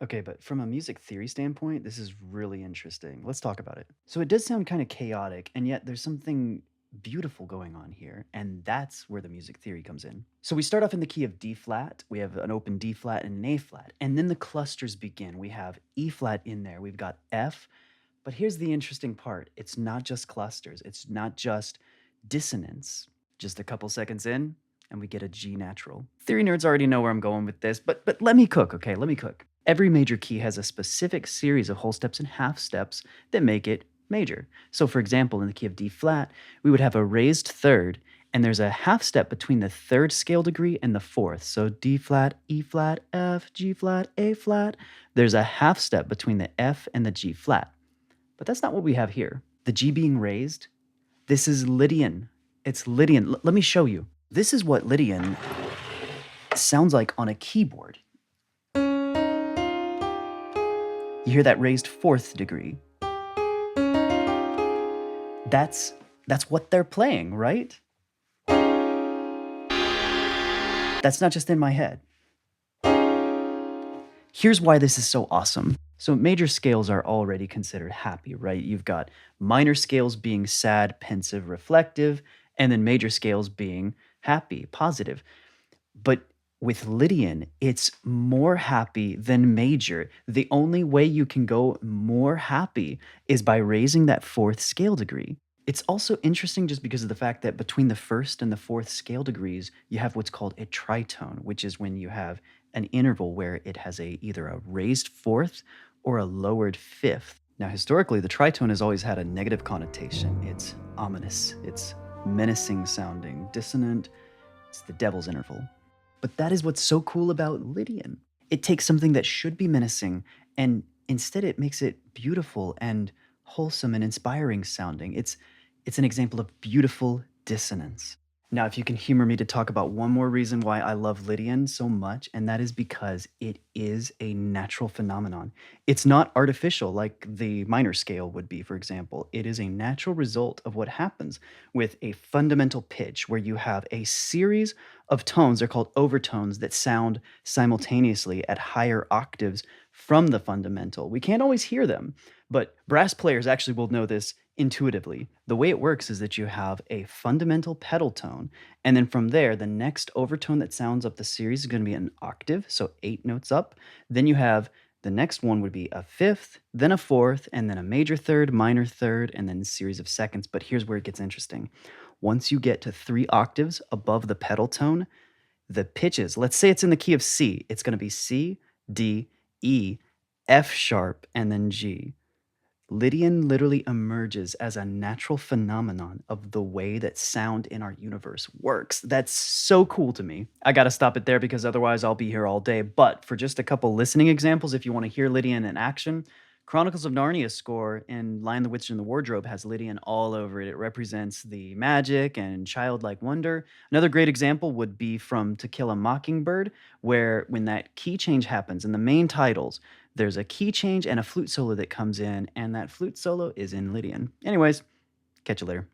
Okay, but from a music theory standpoint, this is really interesting. Let's talk about it. So it does sound kind of chaotic, and yet there's something beautiful going on here, and that's where the music theory comes in. So we start off in the key of D flat, we have an open D flat and an A flat, and then the clusters begin. We have E flat in there, we've got F, but here's the interesting part. It's not just clusters, it's not just dissonance. Just a couple seconds in, and we get a G natural. Theory nerds already know where I'm going with this, but let me cook, okay? Let me cook. Every major key has a specific series of whole steps and half steps that make it major. So, for example, in the key of D flat, we would have a raised third, and there's a half step between the third scale degree and the fourth. So, D flat, E flat, F, G flat, A flat. There's a half step between the F and the G flat. But that's not what we have here. The G being raised, this is Lydian. It's Lydian. Let me show you. This is what Lydian sounds like on a keyboard. You hear that raised fourth degree. That's what they're playing, right? That's not just in my head. Here's why this is so awesome. So major scales are already considered happy, right? You've got minor scales being sad, pensive, reflective, and then major scales being happy, positive. But with Lydian, it's more happy than major. The only way you can go more happy is by raising that fourth scale degree. It's also interesting just because of the fact that between the first and the fourth scale degrees, you have what's called a tritone, which is when you have an interval where it has either a raised fourth or a lowered fifth. Now, historically, the tritone has always had a negative connotation. It's ominous, it's menacing sounding, dissonant, it's the devil's interval. But that is what's so cool about Lydian. It takes something that should be menacing and instead it makes it beautiful and wholesome and inspiring sounding. It's an example of beautiful dissonance. Now, if you can humor me to talk about one more reason why I love Lydian so much, and that is because it is a natural phenomenon. It's not artificial like the minor scale would be, for example. It is a natural result of what happens with a fundamental pitch where you have a series of tones, they're called overtones, that sound simultaneously at higher octaves from the fundamental. We can't always hear them, but brass players actually will know this intuitively. The way it works is that you have a fundamental pedal tone, and then from there, the next overtone that sounds up the series is going to be an octave, so 8 notes up. Then you have the next one would be a fifth, then a fourth, and then a major third, minor third, and then a series of seconds. But here's where it gets interesting. Once you get to 3 octaves above the pedal tone, the pitches, let's say it's in the key of C, it's going to be C, D, E, F sharp, and then G. Lydian literally emerges as a natural phenomenon of the way that sound in our universe works. That's so cool to me. I gotta stop it there because otherwise I'll be here all day. But for just a couple listening examples, if you want to hear Lydian in action, Chronicles of Narnia score in Lion the Witch and the Wardrobe has Lydian all over it. It represents the magic and childlike wonder. Another great example would be from To Kill a Mockingbird, where when that key change happens in the main titles, there's a key change and a flute solo that comes in, and that flute solo is in Lydian. Anyways, catch you later.